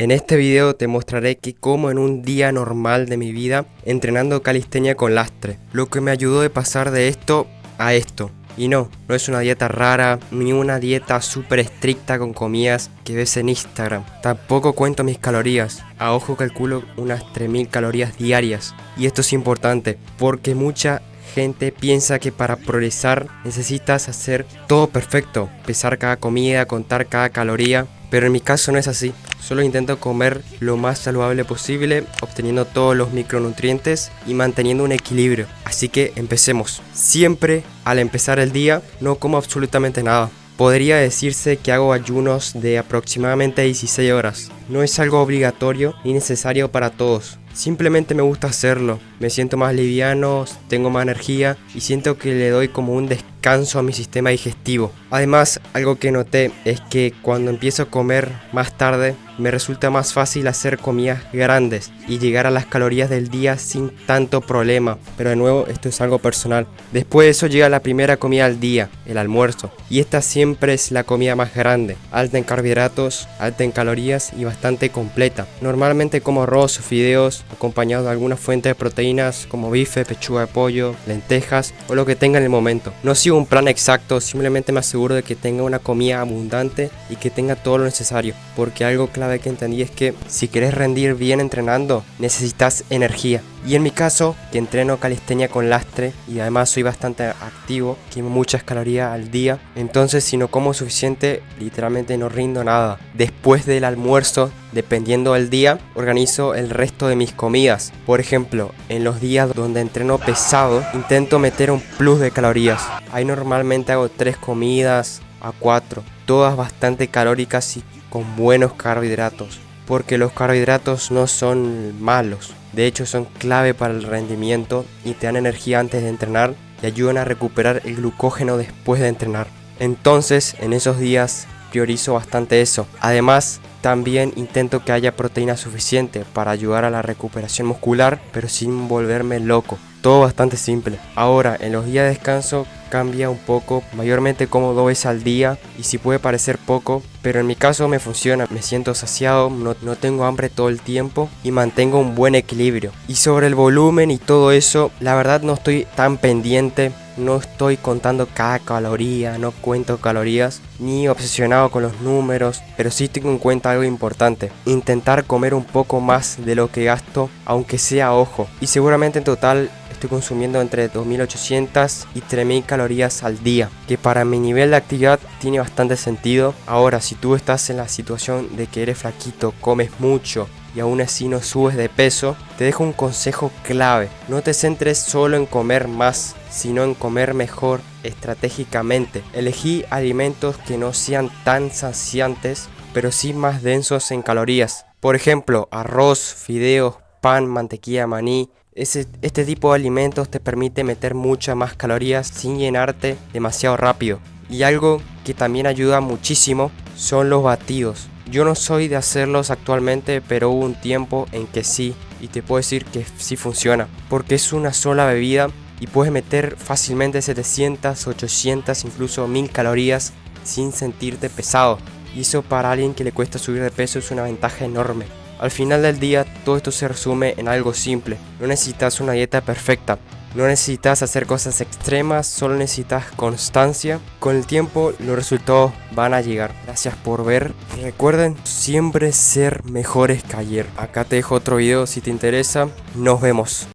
En este video te mostraré que como en un día normal de mi vida entrenando calistenia con lastre, lo que me ayudó de pasar de esto a esto. Y no es una dieta rara, ni una dieta súper estricta con comidas que ves en Instagram. Tampoco cuento mis calorías, a ojo calculo unas 3000 calorías diarias. Y esto es importante, porque mucha gente piensa que para progresar necesitas hacer todo perfecto, pesar cada comida, contar cada caloría, pero en mi caso no es así. Solo intento comer lo más saludable posible, obteniendo todos los micronutrientes y manteniendo un equilibrio. Así que empecemos. Siempre al empezar el día no como absolutamente nada. Podría decirse que hago ayunos de aproximadamente 16 horas. No es algo obligatorio ni necesario para todos. Simplemente me gusta hacerlo. Me siento más liviano, tengo más energía y siento que le doy como un descanso a mi sistema digestivo. Además, algo que noté es que cuando empiezo a comer más tarde, me resulta más fácil hacer comidas grandes y llegar a las calorías del día sin tanto problema. Pero de nuevo, esto es algo personal. Después de eso llega la primera comida del día, el almuerzo. Y esta siempre es la comida más grande, alta en carbohidratos, alta en calorías y bastante completa. Normalmente como arroz o fideos, acompañado de alguna fuente de proteínas como bife, pechuga de pollo, lentejas o lo que tenga en el momento. No sigo un plan exacto, simplemente me aseguro de que tenga una comida abundante y que tenga todo lo necesario, porque algo clave que entendí es que si quieres rendir bien entrenando, necesitas energía. Y en mi caso, que entreno calistenia con lastre y además soy bastante activo, quemo muchas calorías al día, entonces si no como suficiente, literalmente no rindo nada. Después del almuerzo, dependiendo del día, organizo el resto de mis comidas. Por ejemplo, en los días donde entreno pesado, intento meter un plus de calorías. Ahí normalmente hago 3 comidas a 4, todas bastante calóricas y con buenos carbohidratos, porque los carbohidratos no son malos. De hecho son clave para el rendimiento y te dan energía antes de entrenar y ayudan a recuperar el glucógeno después de entrenar. Entonces en esos días priorizo bastante eso. Además también intento que haya proteína suficiente para ayudar a la recuperación muscular, pero sin volverme loco. Todo bastante simple. Ahora en los días de descanso cambia un poco, mayormente como 2 veces al día y si puede parecer poco, pero en mi caso me funciona, me siento saciado, no tengo hambre todo el tiempo y mantengo un buen equilibrio. Y sobre el volumen y todo eso, la verdad no estoy tan pendiente, no estoy contando cada caloría, no cuento calorías, ni obsesionado con los números, pero sí tengo en cuenta algo importante, intentar comer un poco más de lo que gasto, aunque sea a ojo, y seguramente en total estoy consumiendo entre 2800 y 3000 calorías al día, que para mi nivel de actividad tiene bastante sentido. Ahora, si tú estás en la situación de que eres flaquito, comes mucho y aún así no subes de peso, te dejo un consejo clave. No te centres solo en comer más, sino en comer mejor estratégicamente. Elegí alimentos que no sean tan saciantes, pero sí más densos en calorías. Por ejemplo, arroz, fideos, pan, mantequilla, maní. Este tipo de alimentos te permite meter muchas más calorías sin llenarte demasiado rápido. Y algo que también ayuda muchísimo son los batidos. Yo no soy de hacerlos actualmente, pero hubo un tiempo en que sí, y te puedo decir que sí funciona, porque es una sola bebida y puedes meter fácilmente 700, 800, incluso 1000 calorías sin sentirte pesado. Y eso para alguien que le cuesta subir de peso es una ventaja enorme. Al final del día, todo esto se resume en algo simple. No necesitas una dieta perfecta. No necesitas hacer cosas extremas, solo necesitas constancia. Con el tiempo los resultados van a llegar. Gracias por ver. Y recuerden siempre ser mejores que ayer. Acá te dejo otro video si te interesa. Nos vemos.